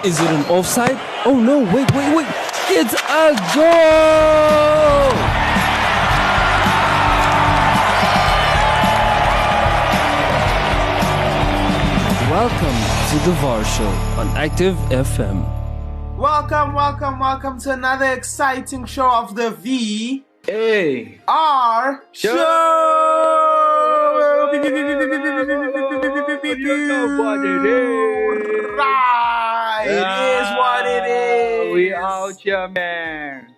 Is it an offside? Oh no, wait. It's a goal! Welcome to the V.A.R show on Active FM. Welcome to another exciting show of the V.A.R show. You know what it is. Right, it is what it is. We out here, man.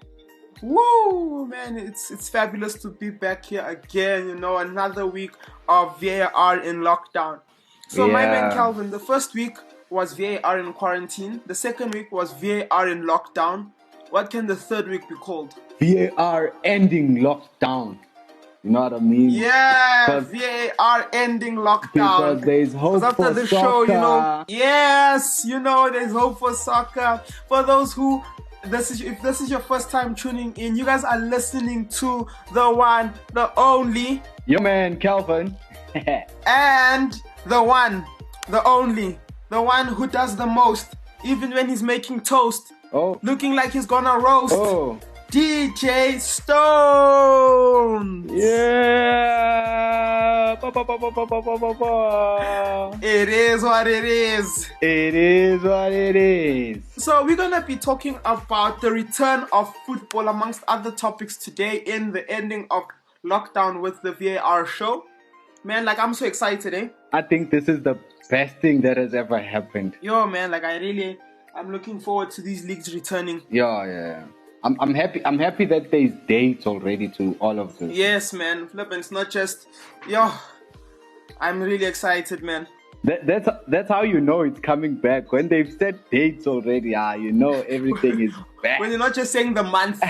Woo, man, it's fabulous to be back here again. You know, another week of V.A.R in lockdown. So my man Calvin, the first week was V.A.R in quarantine. The second week was V.A.R in lockdown. What can the third week be called? V.A.R ending lockdown. You know what I mean? Yeah, V.A.R ending lockdown. Because there's hope after for the soccer. show, there's hope for soccer. For those who, if this is your first time tuning in, you guys are listening to the one, the only, Your man, Calvin. and the one, the only, the one who does the most, even when he's making toast, looking like he's gonna roast. DJ Stone. Yeah. It is what it is. It is what it is. So we're gonna be talking about the return of football amongst other topics today in the ending of lockdown with the V.A.R show. Man, like I'm so excited, eh? I think this is the best thing that has ever happened. Yo, man, like I'm looking forward to these leagues returning. Yeah. I'm happy that there's dates already to all of this. Yes, man. Flip, it's not just I'm really excited, man. That's how you know it's coming back. When they've set dates already, you know everything is back. When you're not just saying the month.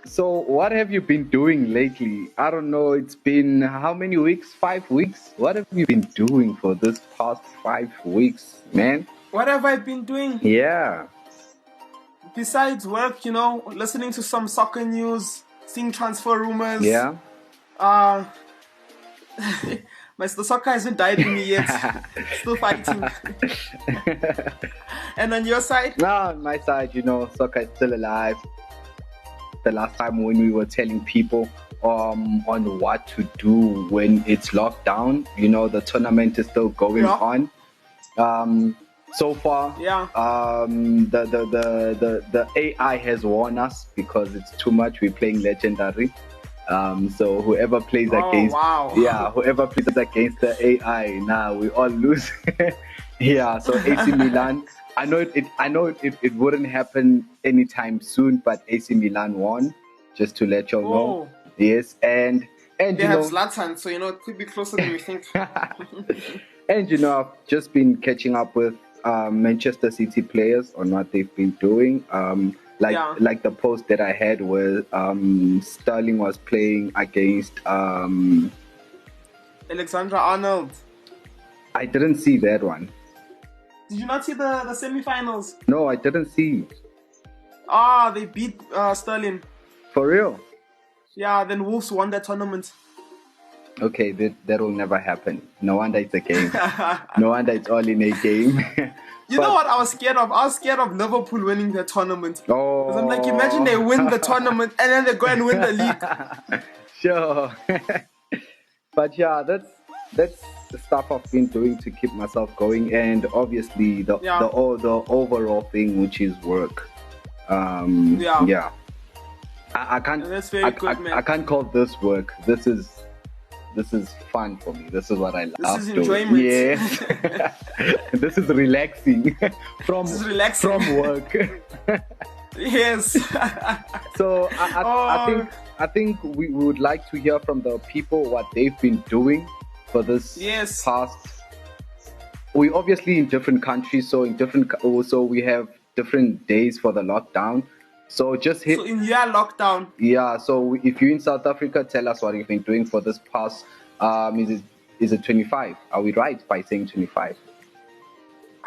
So what have you been doing lately? I don't know, it's been how many weeks? 5 weeks? What have you been doing for this past 5 weeks, man? What have I been doing? Yeah. Besides work, listening to some soccer news, seeing transfer rumors. Yeah. The soccer hasn't died in me yet. Still fighting. And on your side? No, on my side, soccer is still alive. The last time when we were telling people on what to do when it's locked down, the tournament is still going on. So far, the AI has won us because it's too much. We're playing legendary. So whoever plays whoever plays against the AI, we all lose. So AC Milan. I know it wouldn't happen anytime soon, but AC Milan won. Just to let you know. Yes, and they have Zlatan, so it could be closer than we think. And I've just been catching up with Manchester City players on what they've been doing. Like the post that I had where Sterling was playing against Alexander Arnold. I didn't see that one. Did you not see the semi-finals? No, I didn't see. They beat Sterling. For real? Yeah, then Wolves won that tournament. Okay, that will never happen. No wonder it's a game. No wonder it's all in a game. You know what I was scared of? I was scared of Liverpool winning the tournament. Because I'm like, imagine they win the tournament and then they go and win the league. Sure. But yeah, that's the stuff I've been doing to keep myself going, and obviously the overall thing, which is work. I can't. That's very good, man. I can't call this work. This is fun for me. This is what I love. This is enjoyment. Yes. This is relaxing from work. Yes. So I think we would like to hear from the people what they've been doing for this past. We obviously in different countries, so we have different days for the lockdown. So in your lockdown. Yeah. So if you're in South Africa, tell us what you've been doing for this past. Is it 25? Are we right by saying 25?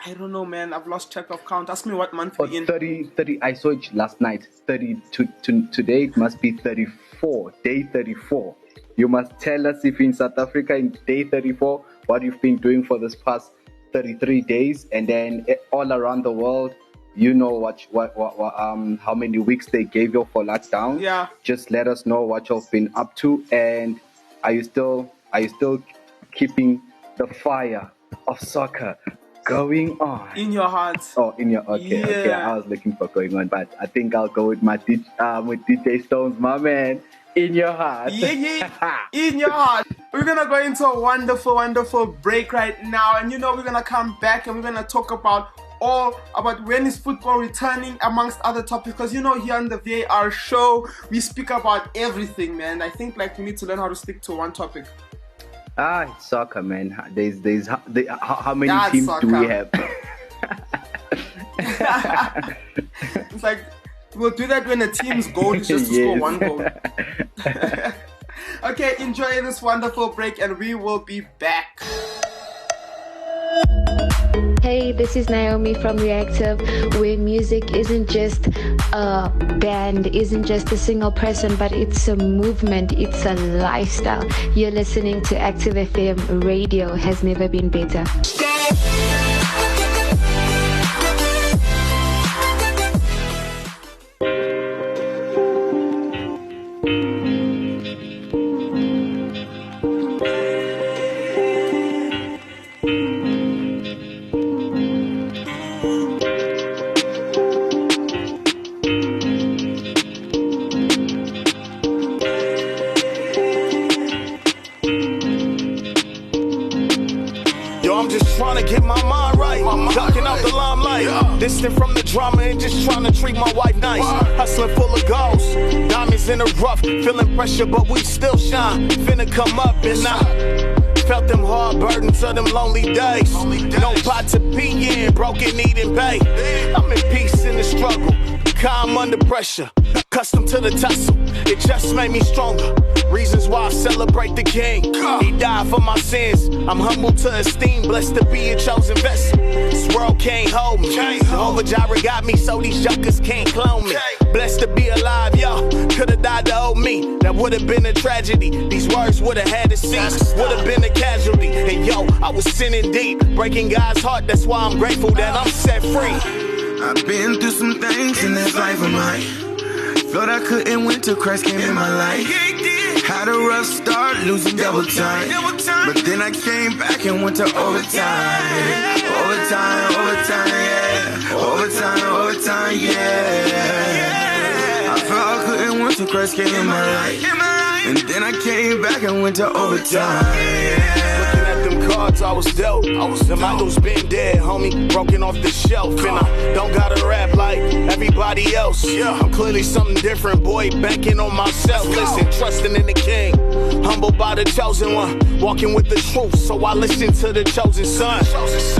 I don't know, man. I've lost track of count. Ask me what month we're in. 30. I saw it last night. 30. Today it must be 34. Day 34. You must tell us if you're in South Africa in day 34, what you've been doing for this past 33 days, and then all around the world, you know what how many weeks they gave you for lockdown. Yeah. Just let us know what you've been up to, and are you still keeping the fire of soccer going on in your heart? Oh, in your okay. I was looking for going on, but I think I'll go with my with DJ Stones, my man. In your heart. Yeah. In your heart. We're gonna go into a wonderful break right now, and we're gonna come back and we're gonna talk about when is football returning, amongst other topics, because here on the V.A.R show we speak about everything, man. I think we need to learn how to stick to one topic. It's soccer, man. How many teams do we have? It's like we'll do that when a team's goal is just to score one goal. Okay, enjoy this wonderful break and we will be back. Hey, this is Naomi from Reactive, where music isn't just a band, isn't just a single person, but it's a movement, it's a lifestyle. You're listening to Active FM. Radio has never been better. Get my mind right, ducking out the limelight, distant from the drama and just trying to treat my wife nice. Hustling full of goals, diamonds in the rough, feeling pressure but we still shine. Finna come up and I felt them hard burdens of them lonely days. No pot to pee in, broken needing pay. I'm in peace in the struggle, calm under pressure, accustomed to the tussle. It just made me stronger. Reasons why I celebrate the king. He died for my sins. I'm humble to esteem, blessed to be a chosen vessel. This world can't hold me. Jehovah Jireh got me, so these jokers can't clone me. Blessed to be alive, yo. Could've died to old me. That would've been a tragedy. These words would've had to cease. Would've been a casualty. And yo, I was sinning deep, breaking God's heart. That's why I'm grateful that I'm set free. I've been through some things in this life of mine. Thought I couldn't win till Christ came in my life. Had a rough start, losing double time. But then I came back and went to overtime. Overtime, yeah. Overtime, yeah. I felt I couldn't win till Christ came in my life. And then I came back and went to overtime. Cards I was dealt. The models been dead, homie, broken off the shelf. And I don't gotta rap like everybody else. I'm clearly something different, boy, banking on myself. Listen, trusting in the king, humbled by the chosen one, walking with the truth, so I listen to the chosen son.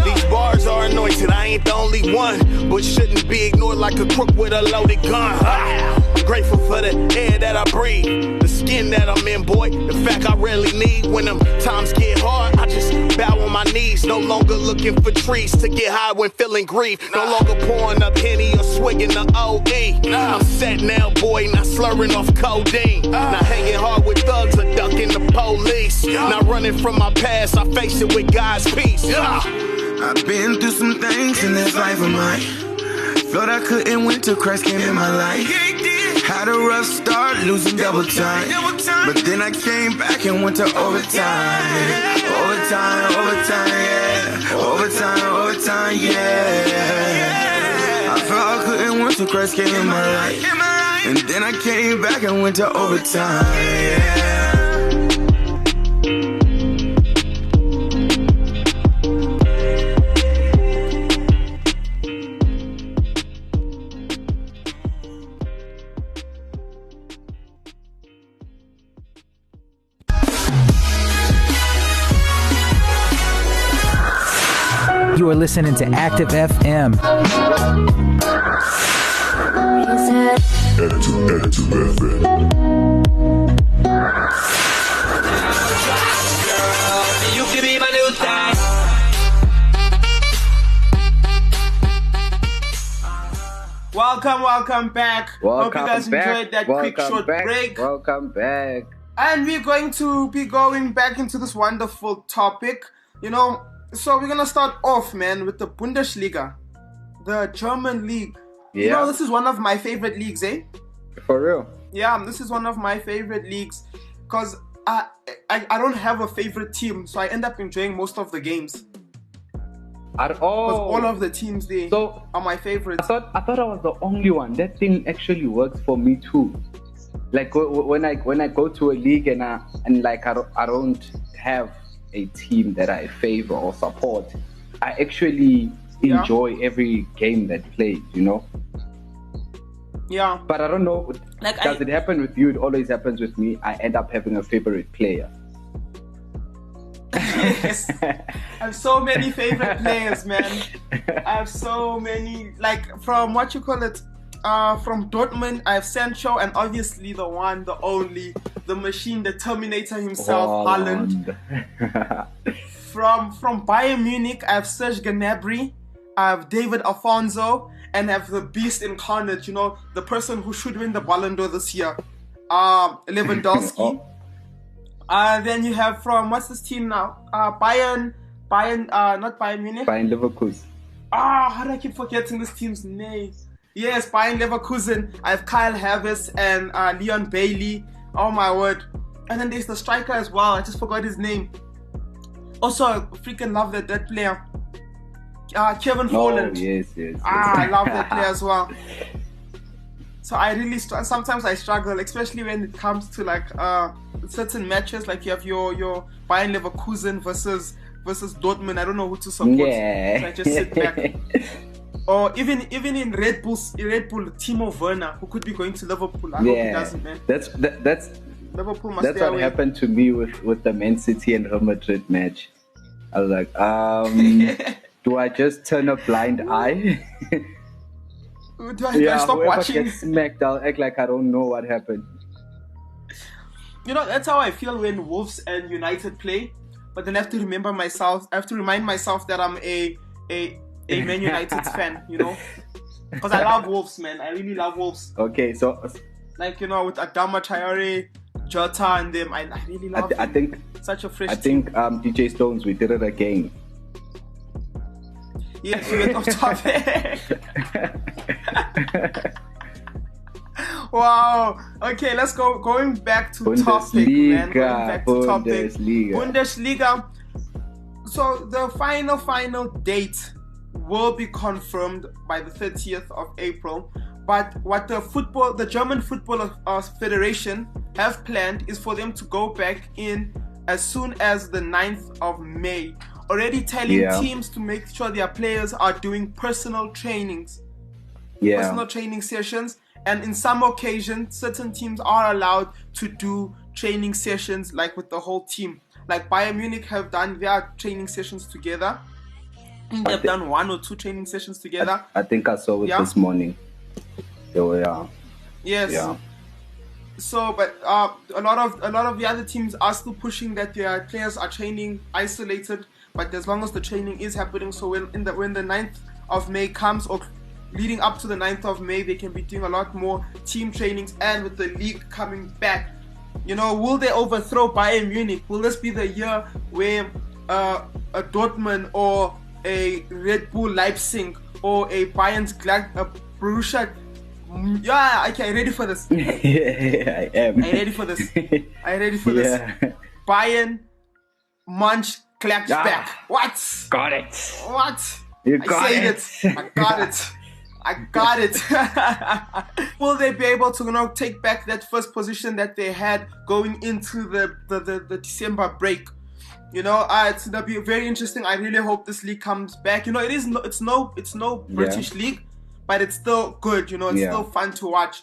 These bars are anointed, I ain't the only one, but shouldn't be ignored like a crook with a loaded gun. I'm grateful for the air that I breathe, the skin that I'm in, boy, the fact I rarely need. When them times get hard, I just bow on my knees, no longer looking for trees to get high when feeling grief. No longer pouring up Henny or swigging the OE. I'm set now, boy, not slurring off codeine. Not hanging hard with thugs or ducking the police. Not running from my past, I face it with God's peace. I've been through some things in this life of mine. Thought I couldn't win till Christ came in my life. Had a rough start, losing double time. But then I came back and went to overtime. Overtime, yeah. Overtime, yeah. I felt I couldn't win till Christ came in my life. And then I came back and went to overtime, yeah. You are listening to Active FM. Active FM. You can be my new thing. Welcome back. Hope you guys enjoyed that quick short break. Welcome back. And we're going to be going back into this wonderful topic. So we're gonna start off, man, with the Bundesliga, the German league. Yeah. You know, this is one of my favorite leagues, eh? For real? Yeah, this is one of my favorite leagues because I don't have a favorite team, so I end up enjoying most of the games. At all. Because all of the teams there are my favorites. I thought I was the only one. That thing actually works for me too. Like when I go to a league and I don't have a team that I favor or support, I actually enjoy every game that plays, you know? Yeah. But I don't know, does it happen with you? It always happens with me. I end up having a favorite player. Yes. I have so many favorite players, man. I have so many, like from what you call it, from Dortmund, I have Sancho, and obviously the one, the only, the machine, the Terminator himself, Haaland. From Bayern Munich, I have Serge Gnabry, I have David Alfonso, and I have the beast incarnate, you know, the person who should win the Ballon d'Or this year, Lewandowski. Then you have from, what's this team now? Not Bayern Munich. Bayern Leverkusen. How do I keep forgetting this team's name? Yes, Bayern Leverkusen. I have Kyle Havertz and Leon Bailey. Oh my word. And then there's the striker as well. I just forgot his name. Also, I freaking love that player. Kevin Folland. Yes. I love that player as well. So I really sometimes I struggle, especially when it comes to like certain matches, like you have your Bayern Leverkusen versus Dortmund. I don't know who to support. Yeah. So I just sit back. Or even in Red Bull, Timo Werner, who could be going to Liverpool. I hope he doesn't, man. That's Liverpool must that's stay what away. happened to me with the Man City and Real Madrid match. I was like, do I just turn a blind eye? Do I stop watching? Gets smacked, I'll act like I don't know what happened. You know, that's how I feel when Wolves and United play. But then I have to remind myself that I'm a Man United fan, you know? Because I love Wolves, man. I really love Wolves. Okay, so... Like, you know, with Adama Traore, Jota and them, I really love them. I think... Such a fresh team. DJ Stones, we did it again. Yes, we went off topic. Wow. Okay, let's go. Going back to topic, man. Going back to topic. Bundesliga. So the final date will be confirmed by the 30th of April. But what the German Football Federation have planned is for them to go back in as soon as the 9th of May. Already telling teams to make sure their players are doing personal trainings. Personal training sessions. And in some occasions, certain teams are allowed to do training sessions like with the whole team. Like Bayern Munich have done their training sessions together. They've done 1 or 2 training sessions together. I think I saw it this morning. So, yes. Yeah. So, but a lot of the other teams are still pushing that their players are training isolated. But as long as the training is happening, so when the 9th of May comes, or leading up to the 9th of May, they can be doing a lot more team trainings. And with the league coming back, you know, will they overthrow Bayern Munich? Will this be the year where a Dortmund or a Red Bull Leipzig or a Borussia? Yeah, okay, ready for this. I am. Are you ready for this? Are you ready for this? Bayern Munch claps back. What? Got it. What? You got it. I got it. Will they be able to, you know, take back that first position that they had going into the December break? You know, it's gonna be very interesting. I really hope this league comes back. You know, it's no British league, but it's still good. You know, it's still fun to watch.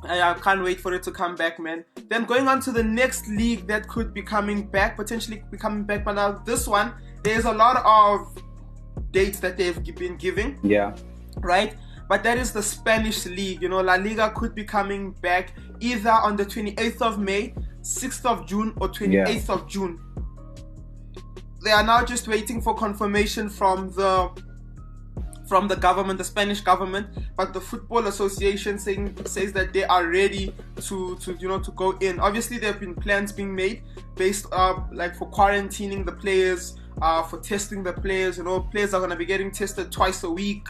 I can't wait for it to come back, man. Then going on to the next league that could be coming back, potentially be coming back. But now this one, there's a lot of dates that they've been giving. Yeah. Right? But that is the Spanish league. You know, La Liga could be coming back either on the 28th of May, 6th of June, or 28th of June. They are now just waiting for confirmation from the from the government, the Spanish government, but the Football Association says that they are ready to go in. Obviously, there have been plans being made based like for quarantining the players, for testing the players. Players are going to be getting tested twice a week.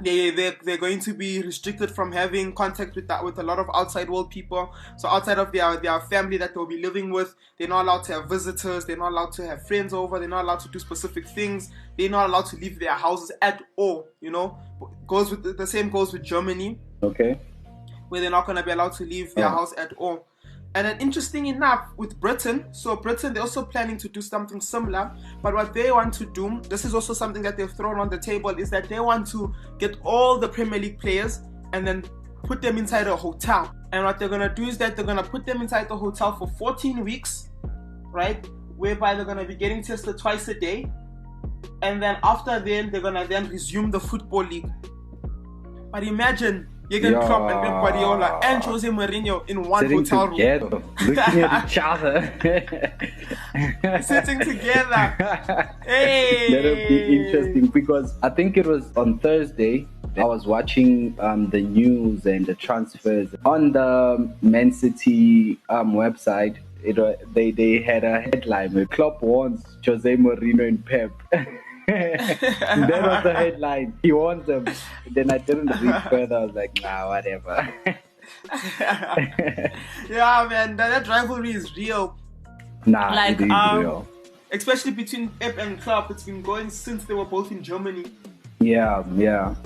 They're going to be restricted from having contact with a lot of outside world people. So outside of their family that they'll be living with, they're not allowed to have visitors. They're not allowed to have friends over. They're not allowed to do specific things. They're not allowed to leave their houses at all. The same goes with Germany. Okay. Where they're not going to be allowed to leave their house at all. And then interesting enough, with Britain, they're also planning to do something similar. But what they want to do, this is also something that they've thrown on the table, is that they want to get all the Premier League players and then put them inside a hotel. And what they're going to do is that they're going to put them inside the hotel for 14 weeks, right? Whereby they're going to be getting tested twice a day. And then after then, they're going to then resume the Football League. But imagine Jurgen Klopp and Pep Guardiola and Jose Mourinho in one hotel room. Looking at each other. Sitting together. Hey! That'll be interesting, because I think it was on Thursday, I was watching the news and the transfers on the Man City website. They had a headline where Klopp warns Jose Mourinho and Pep. That was the headline. He wants them. Then I didn't read further. I was like, nah, whatever. Yeah, man, that rivalry is real. Nah, it is real. Especially between Pep and Klopp, it's been going since they were both in Germany. Yeah.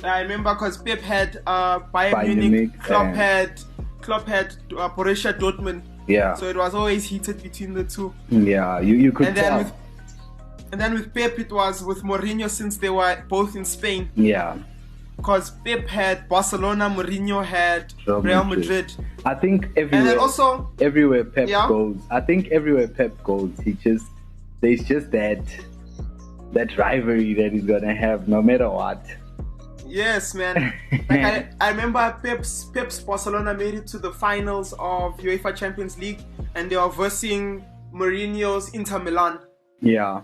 I remember because Pep had Bayern Munich, Klopp had Borussia Dortmund. Yeah. So it was always heated between the two. Yeah, you could tell. And then with Pep, it was with Mourinho, since they were both in Spain. Yeah. Because Pep had Barcelona, Mourinho had Real Madrid. I think everywhere. And then also everywhere Pep goes. I think everywhere Pep goes, there's just that rivalry that he's gonna have no matter what. Yes, man. Like I remember Pep's Barcelona made it to the finals of UEFA Champions League, and they were versing Mourinho's Inter Milan. Yeah.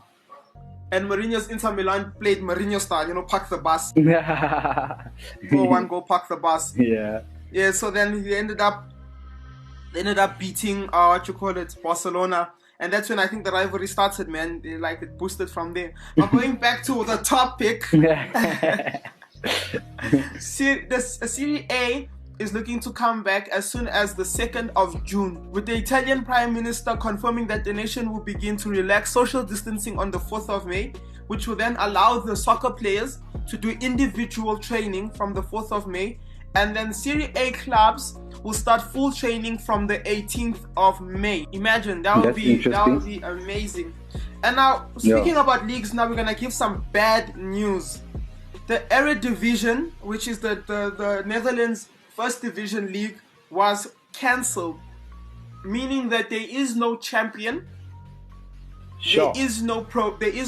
And Mourinho's Inter Milan played Mourinho style, park the bus. 4-1 go park the bus. Yeah. Yeah, so then they ended up beating Barcelona. And that's when I think the rivalry started, man. It boosted from there. But going back to the topic, Serie A is looking to come back as soon as the 2nd of June, with the Italian Prime Minister confirming that the nation will begin to relax social distancing on the 4th of May, which will then allow the soccer players to do individual training from the 4th of May, and then Serie A clubs will start full training from the 18th of May. Imagine, that would be amazing. And now, speaking about leagues, now we're gonna give some bad news. The Eredivisie, which is the Netherlands First Division League, was cancelled, meaning that there is no champion. Sure. There is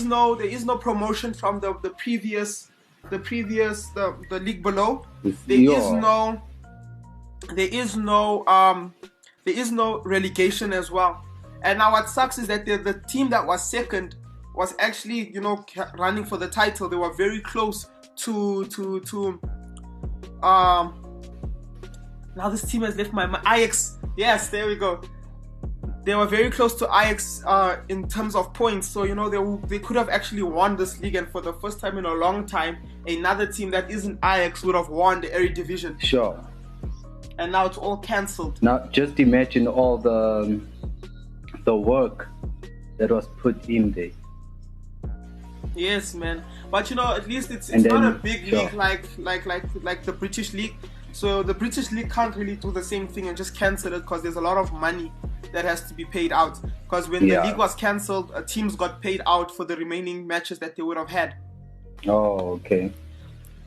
no promotion from the previous league below. There is no relegation as well. And now what sucks is that the team that was second was actually running for the title. They were very close to now this team has left my mind. Ajax. Yes, there we go. They were very close to Ajax in terms of points. So, they could have actually won this league. And for the first time in a long time, another team that isn't Ajax would have won the Eredivisie. Sure. And now it's all cancelled. Now, just imagine all the work that was put in there. Yes, man. But, at least it's not a big league like the British League. So the British League can't really do the same thing and just cancel it, because there's a lot of money that has to be paid out. Because when the league was cancelled, teams got paid out for the remaining matches that they would have had. Oh, okay.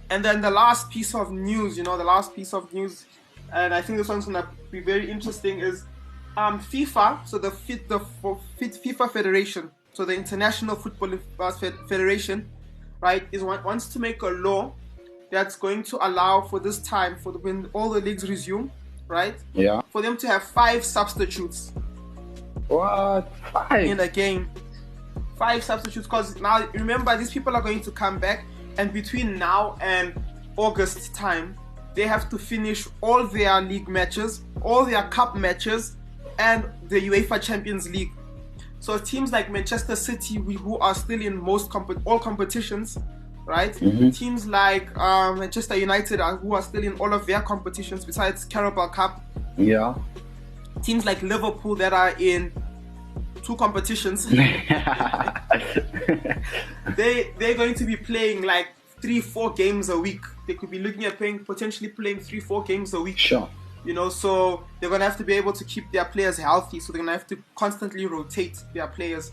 And then the last piece of news, and I think this one's going to be very interesting, is FIFA, so the FIFA Federation, so the International Football Federation, right, wants to make a law that's going to allow for this time, for when all the leagues resume, right? Yeah. For them to have 5 substitutes. What? 5? In a game. 5 substitutes, because now, remember, these people are going to come back. and between now and August time, they have to finish all their league matches, all their cup matches, and the UEFA Champions League. So teams like Manchester City, who are still in all competitions, right? Teams like Manchester United, who are still in all of their competitions besides Carabao Cup. Yeah. Teams like Liverpool that are in 2 competitions. They're going to be playing like 3-4 games a week. They could be looking at potentially playing 3-4 games a week. Sure. You know, so they're going to have to be able to keep their players healthy. So they're going to have to constantly rotate their players.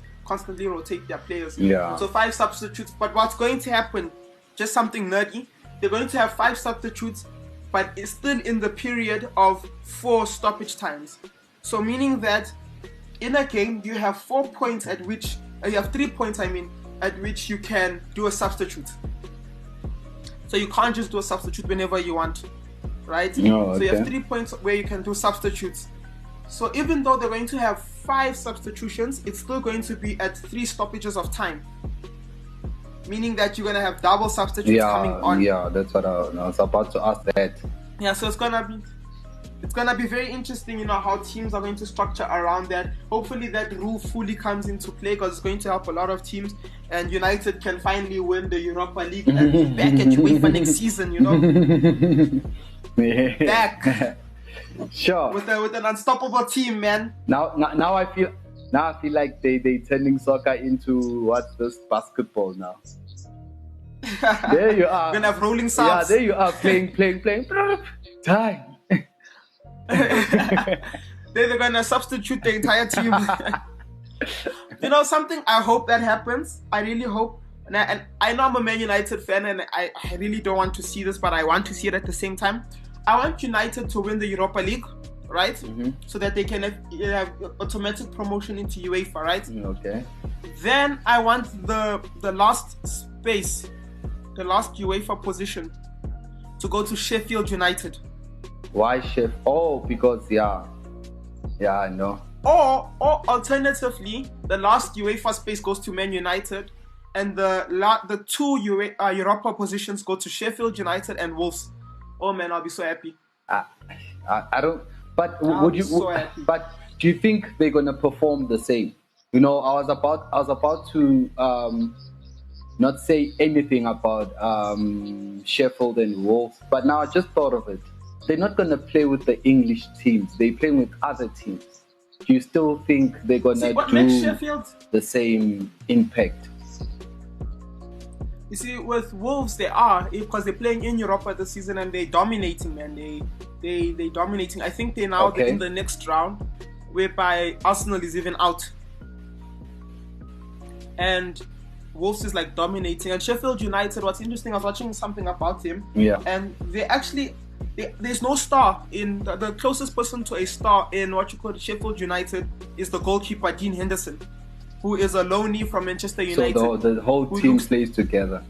Yeah. So 5 substitutes. But what's going to happen, just something nerdy, they're going to have 5 substitutes, but it's still in the period of 4 stoppage times. So meaning that in a game, you have 4 points at which, you have 3 points, at which you can do a substitute. So you can't just do a substitute whenever you want, right? No, okay. So you have 3 points where you can do substitutes. So even though they're going to have 5 substitutions, it's still going to be at 3 stoppages of time. Meaning that you're going to have double substitutes coming on. Yeah, that's what I was about to ask that. Yeah, so it's gonna be very interesting, you know, how teams are going to structure around that. Hopefully that rule fully comes into play, because it's going to help a lot of teams, and United can finally win the Europa League and be back at UEFA next season, you know. Back. Sure. With an unstoppable team, man. Now I feel like they turning soccer into what's this, basketball now. There you are. We're gonna have rolling subs. Yeah, there you are, playing. Time. They're gonna substitute the entire team. You know something? I hope that happens. I really hope. And I know I'm a Man United fan, and I really don't want to see this, but I want to see it at the same time. I want United to win the Europa League, right? So that they can have automatic promotion into UEFA, right? Okay. Then I want the last space, the last UEFA position, to go to Sheffield United. Why Sheffield? Oh, because yeah, I know. Or alternatively, the last UEFA space goes to Man United, and the 2 Europa positions go to Sheffield United and Wolves. Oh man, I'll be so happy. I don't. But I'll so happy. But do you think they're gonna perform the same? You know, I was about to not say anything about Sheffield and Wolves, but now I just thought of it. They're not gonna play with the English teams. They're playing with other teams. Do you still think they're gonna do the same impact? You see, with Wolves, they are, because they're playing in Europa this season and they're dominating, man. They dominating. I think they're now in the next round, whereby Arsenal is even out, and Wolves is like dominating. And Sheffield United, what's interesting, I was watching something about them, and they actually, there's no star in the closest person to a star in what you call Sheffield United is the goalkeeper Dean Henderson, who is a loanee from Manchester United. So the whole team plays together.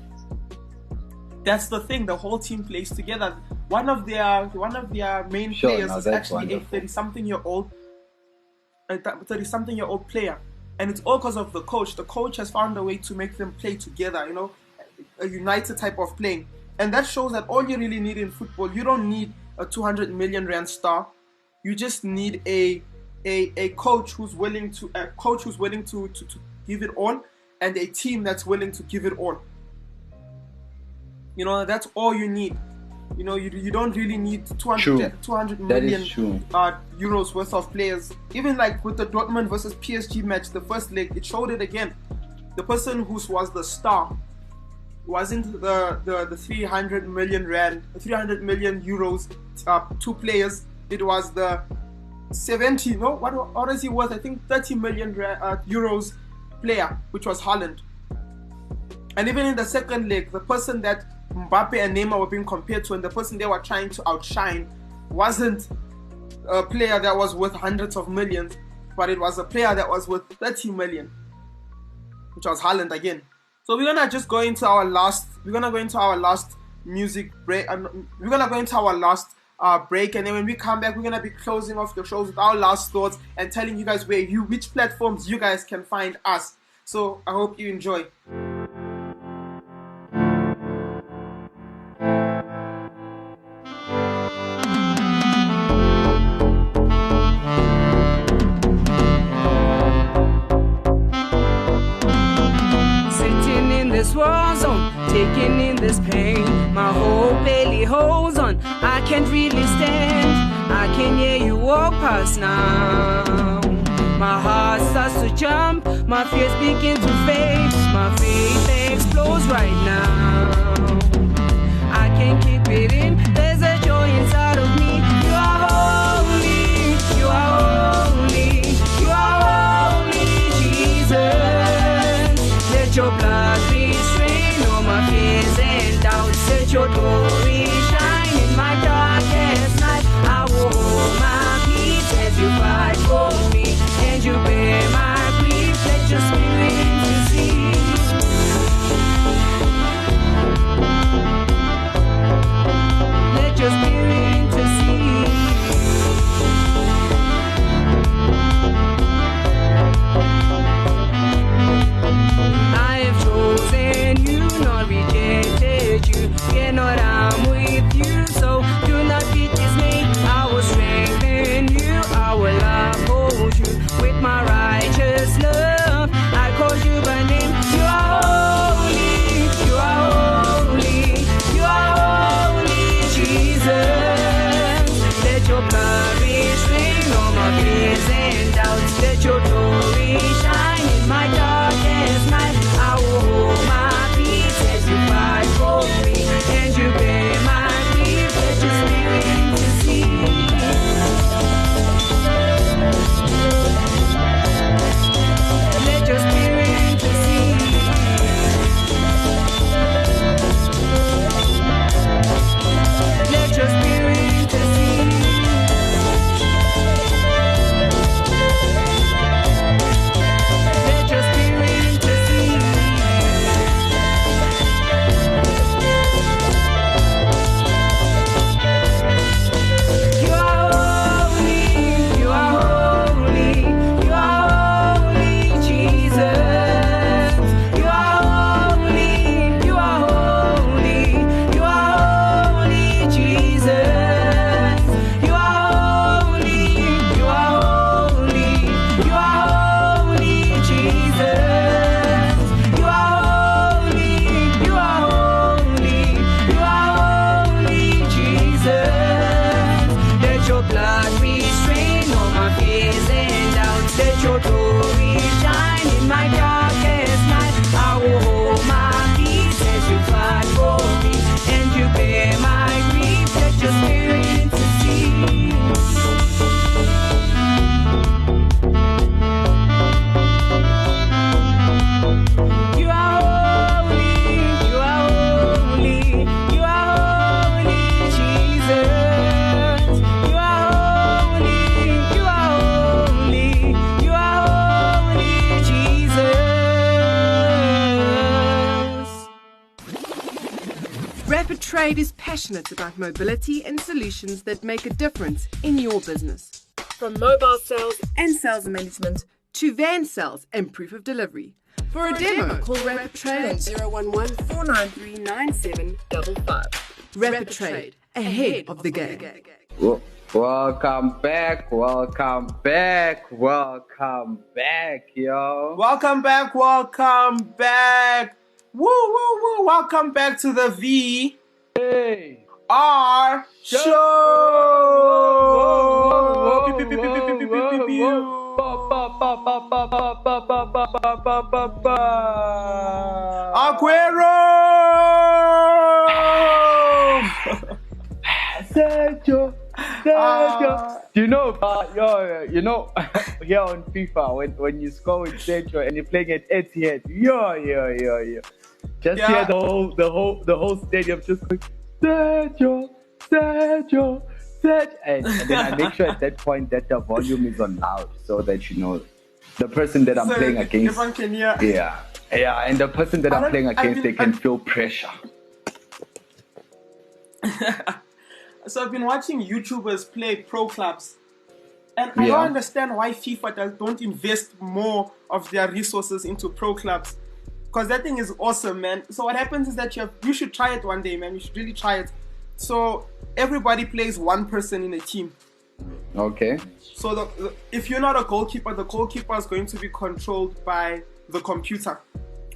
That's the thing. The whole team plays together. One of their main players is actually wonderful. A 30-something-year-old player, and it's all because of the coach. The coach has found a way to make them play together. You know, a united type of playing, and that shows that all you really need in football, you don't need a 200 million rand star. You just need a coach who's willing to give it all, and a team that's willing to give it all. You know, that's all you need. You know, you don't really need 200 million euros worth of players. Even like with the Dortmund versus PSG match, the first leg, it showed it again. The person who was the star wasn't the 300 million euros 2 players. It was the 70, no, what is he worth? I think 30 million euros player, which was Haaland. And even in the second leg, the person that Mbappe and Neymar were being compared to, and the person they were trying to outshine, wasn't a player that was worth hundreds of millions, but it was a player that was worth 30 million, which was Haaland again. So we're gonna just go into our last. We're gonna go into our last music break. We're gonna go into our last break, and then when we come back, we're gonna be closing off the shows with our last thoughts and telling you guys which platforms you guys can find us. So I hope you enjoy. shaking in this pain. My whole belly holds on, I can't really stand. I can hear you walk past now. My heart starts to jump, my fears begin to fade. My faith explodes right now. I can't keep it in, there's a joy inside of me. You are holy, you are holy, you are holy, Jesus. Let your blood restrain all my fears and doubts. Let your glory shine in my darkest night. I will hold my peace as you fight for me, and you bear my grief. Let your spirit intercede. Let your spirit intercede. I have chosen you, not rejected you. Fear not, I'm with you, so do not be dismayed. I will strengthen you, I will uphold you with my righteous love. I call you by name. You are holy, you are holy, you are holy, Jesus. Let your blood restrain all my fears and doubts. Let your glory shine in my darkest night. I will hold my peace as you fight for me, and you bear my grief. Let your spirit intercede. Let your spirit intercede. Let your spirit intercede. Let your spirit intercede. You are holy, you are holy, you are holy, Jesus. You are holy, you are holy, you are holy, Jesus. You are holy, you are holy, you are holy, Jesus. You are holy, you are holy, you are holy, Jesus. Let your blood restrain all my fears and doubts. Let your glory shine in my darkest night. I will hold my peace as you fight for me, and you bear my grief. Let your spirit intercede. You are holy, you are holy, you are holy, Jesus. You are holy, you are holy, you are holy, Jesus. Rapid Trade is passionate about mobility and solutions that make a difference in your business. From mobile sales and sales management to van sales and proof of delivery. For a demo, call Rapid Trade on 011 493 9755. Rapid Trade, ahead of the game. Welcome back, welcome back, welcome back, yo. Welcome back, welcome back. Woo, woo, woo. Welcome back to the V.A.R. show. Aguero! Sergio. You know, here on FIFA, when you score with Sergio and you're playing at Etihad, yeah. Just hear the whole stadium just going, Sergio. And then I make sure at that point that the volume is on loud so that you know the person that I'm playing against. Everyone can hear. Yeah, and the person that I'm playing against, they can feel pressure. So I've been watching YouTubers play pro clubs, and I don't understand why FIFA don't invest more of their resources into pro clubs, because that thing is awesome, man. So what happens is that you should try it one day, man. You should really try it. So everybody plays one person in a team. Okay. So if you're not a goalkeeper, the goalkeeper is going to be controlled by the computer,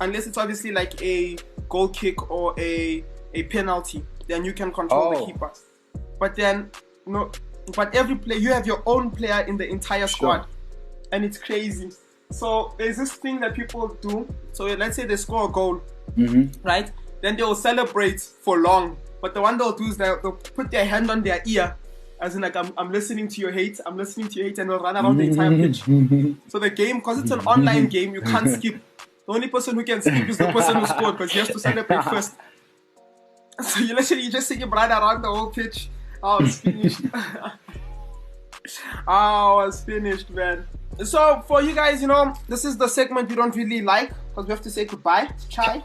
unless it's obviously like a goal kick or a penalty, then you can control the keeper. But then but every player, you have your own player in the entire squad, and it's crazy. So there's this thing that people do. So let's say they score a goal, right? Then they will celebrate for long. But the one they'll do is they'll put their hand on their ear, as in like, I'm listening to your hate, I'm listening to your hate, and they'll run around the entire pitch. So the game, because it's an online game, you can't skip. The only person who can skip is the person who scored, because he has to celebrate first. So you just see your brother around the whole pitch. I was finished. I was finished, man. So for you guys, this is the segment we don't really like, because we have to say goodbye. Chai.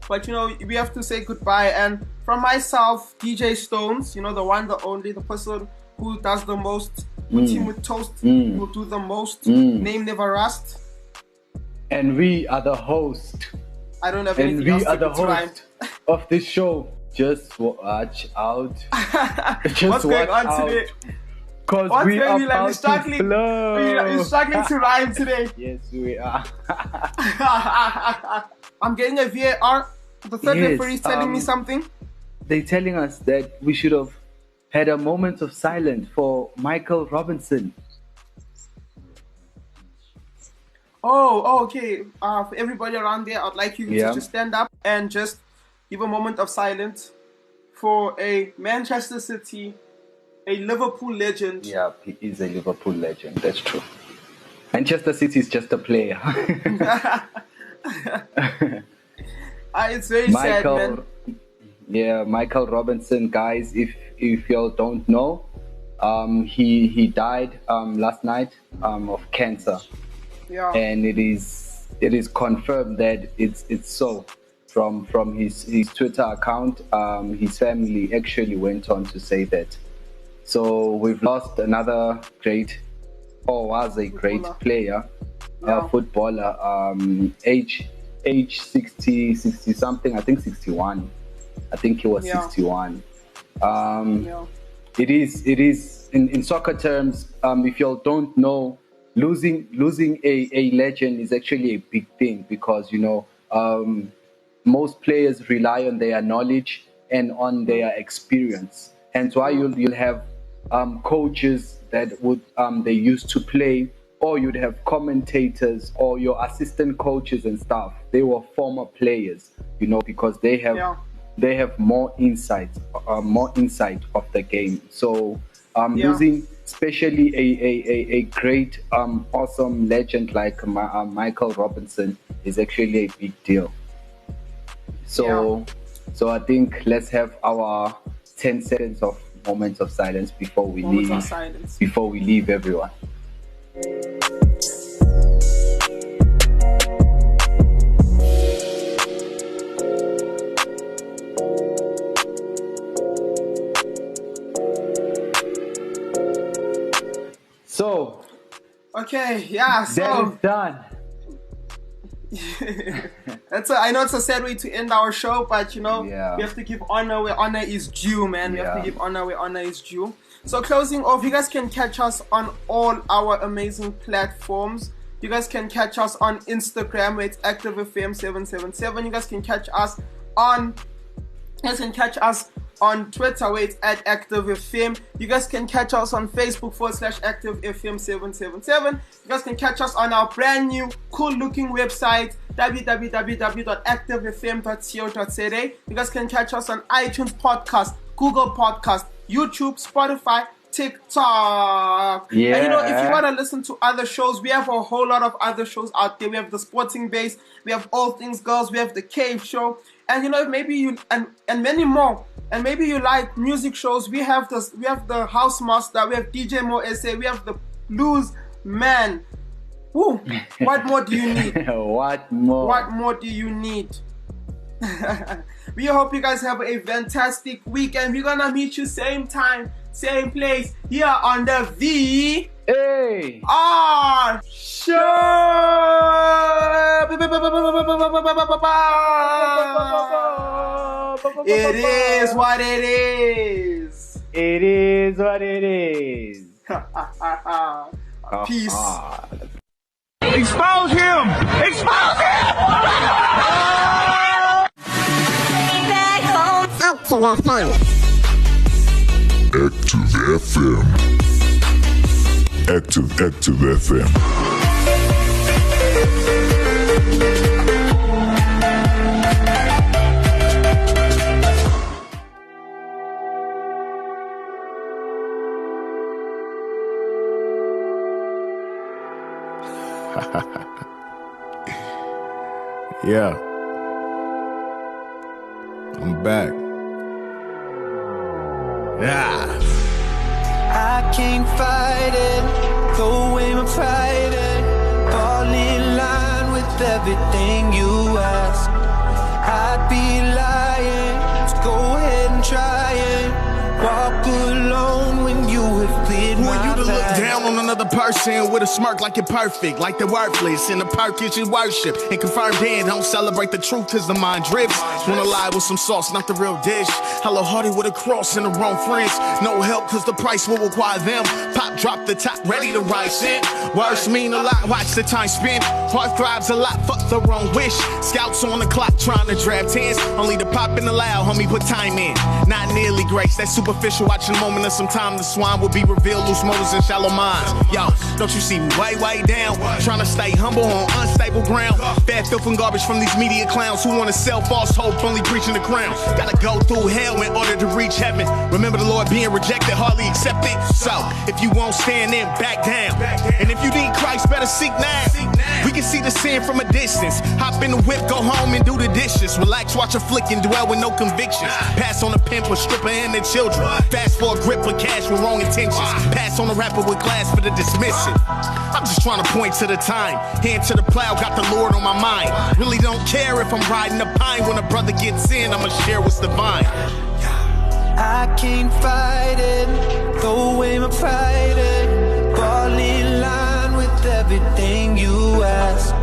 But we have to say goodbye. And from myself, DJ Stones, the one, the only, the person who does the most, put him with toast, will do the most, name never rust. And we are the host. I don't have anything else to And we are the host of this show. Just watch out. What's going on today? Because we are about to blow. You're struggling to rhyme today. Yes, we are. I'm getting a V.A.R. The third referee is telling me something. They're telling us that we should have had a moment of silence for Michael Robinson. Oh, okay. For everybody around there, I'd like you to just stand up and just give a moment of silence for a Manchester City, a Liverpool legend. Yeah, he is a Liverpool legend. That's true. Manchester City is just a player. It's very sad, man. Yeah, Michael Robinson, guys. If y'all don't know, he died last night of cancer. Yeah. And it is confirmed that it's so. From his Twitter account, his family actually went on to say that. So we've lost another great, or was a great player, footballer, age 60 something, I think 61. I think he was 61. It is in soccer terms, if you don't know, losing a legend is actually a big thing, because most players rely on their knowledge and on their experience. Hence why you'll have coaches that would they used to play, or you'd have commentators or your assistant coaches and stuff. They were former players, because they have more insight of the game. So losing especially a great awesome legend like Michael Robinson is actually a big deal. So I think let's have our 10 seconds of moments of silence before we leave everyone. So that is done. I know it's a sad way to end our show, but we have to give honor where honor is due, man. We have to give honor where honor is due. So closing off, you guys can catch us on all our amazing platforms. You guys can catch us on Instagram where it's ActiveFM777. You guys can catch us on Twitter where it's at ActiveFM. You guys can catch us on Facebook /ActiveFM777. You guys can catch us on our brand new cool looking website www.activefm.co.za. You guys can catch us on iTunes Podcast, Google Podcast, YouTube, Spotify, TikTok. And if you want to listen to other shows, we have a whole lot of other shows out there. We have the Sporting Base, we have All Things Girls, we have the Cave Show, and maybe you and many more. And maybe you like music shows. We have the House Master, we have DJ Mo SA, we have the Blues Man. Woo! What more do you need? What more do you need? We hope you guys have a fantastic weekend. We're gonna meet you same time, same place, here on the V.A.R. Show. It is what it is. It is what it is. Peace. Expose him! Expose him! Active FM. Yeah, I'm back. Yeah. I can't fight it, go away my pride it, fall in line with everything you ask. I'd be lying, so go ahead and try it. Walk alone when you have cleared my Want you to look path. down on another person with a smirk like you're perfect, like they're worthless. In the park is your worship, and confirmed then don't celebrate the truth cause the mind drifts. Wanna lie with some sauce, not the real dish. Hello hearted with a cross and the wrong friends. No help cause the price will require them. Pop drop the top, ready to rise in. Words mean a lot, watch the time spin. Heart thrives a lot, fuck the wrong wish. Scouts on the clock trying to draft tens. Only the pop in the loud, homie, put time in. Not nearly grace, that's superficial. Watching a moment of some time, the swine will be revealed. Loose motives and shallow minds. Yo, don't you see me way down? Trying to stay humble on unstable ground. Bad filth and garbage from these media clowns who want to sell false hope, only preaching the crown. Gotta go through hell in order to reach heaven. Remember the Lord being rejected, hardly accepted. So, if you won't stand, then back down. And if you need Christ, better seek now. We can see the sin from a distance. Hop in the whip, go home and do the dishes. Relax, watch a flick and dwell with no convictions. Pass on a pimp, a stripper and their children. Fast for a grip of cash with wrong intentions. Pass on a rapper with glass for the dismissive. I'm just trying to point to the time. Hand to the plow, got the Lord on my mind. Really don't care if I'm riding a pine. When a brother gets in, I'ma share what's divine. I can't fight it, throw away my pride it, fall in line with everything you ask.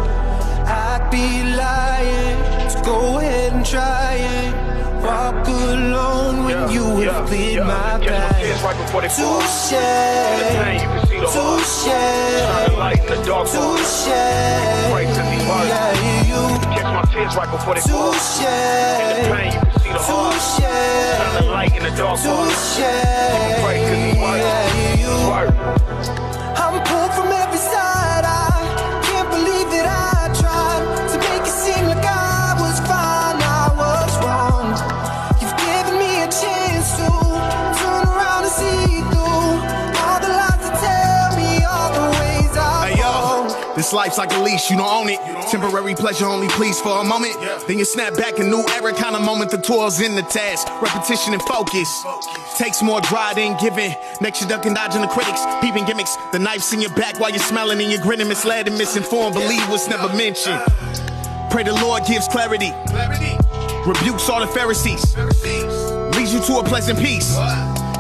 I'd be lying, so go ahead and try it. Walk alone when you have cleared my path. Touche, touche, touche. Yeah, you. Touche, touche, touche. Yeah, you. I'm pulled from every side. I can't believe that I tried to make it seem like I was fine. I was wrong. You've given me a chance to turn around and see through all the lies that tell me all the ways I go. This life's like a leash, you don't own it. Temporary pleasure only please for a moment. Then you snap back, a new era kind of moment. The toil's in the task, repetition and focus. Takes more dry than giving. Makes you duck and dodging the critics, peeping gimmicks. The knife's in your back while you're smiling and you're grinning. Misled and misinformed, believe what's never mentioned. Pray the Lord gives clarity. Rebukes all the Pharisees. Leads you to a pleasant peace.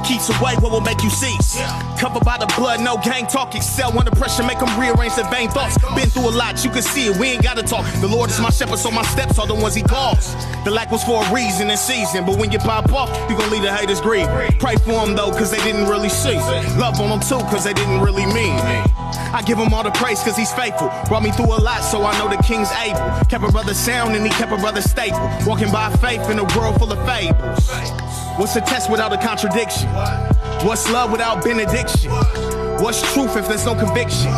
Keeps away what will make you cease. Covered by the blood, no gang talk. Excel under pressure, make them rearrange their vain thoughts. Been through a lot, you can see it, we ain't gotta talk. The Lord is my shepherd, so my steps are the ones he calls. The lack was for a reason and season, but when you pop off, you gon' leave the haters grieve. Pray for them though, cause they didn't really see. Love on them too, cause they didn't really mean me. I give him all the praise cause he's faithful. Brought me through a lot, so I know the king's able. Kept a brother sound and he kept a brother stable. Walking by faith in a world full of fables. What's a test without a contradiction? What's love without benediction? What's truth if there's no conviction?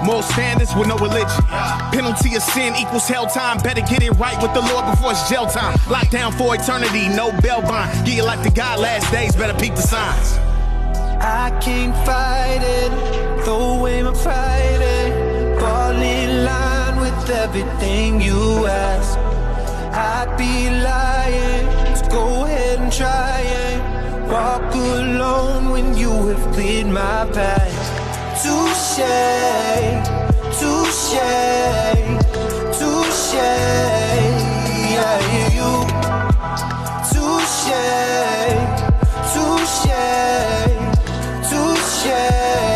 Moral standards with no religion. Penalty of sin equals hell time. Better get it right with the Lord before it's jail time. Locked down for eternity, no bail bond. Get your life to God last days, better peep the signs. I can't fight it, throw away my pride it, fall in line with everything you ask. I'd be lying, so go ahead and try it. Walk alone when you have cleared my path. Touche, touche, touche. Yeah, you. Touche, touche, touche.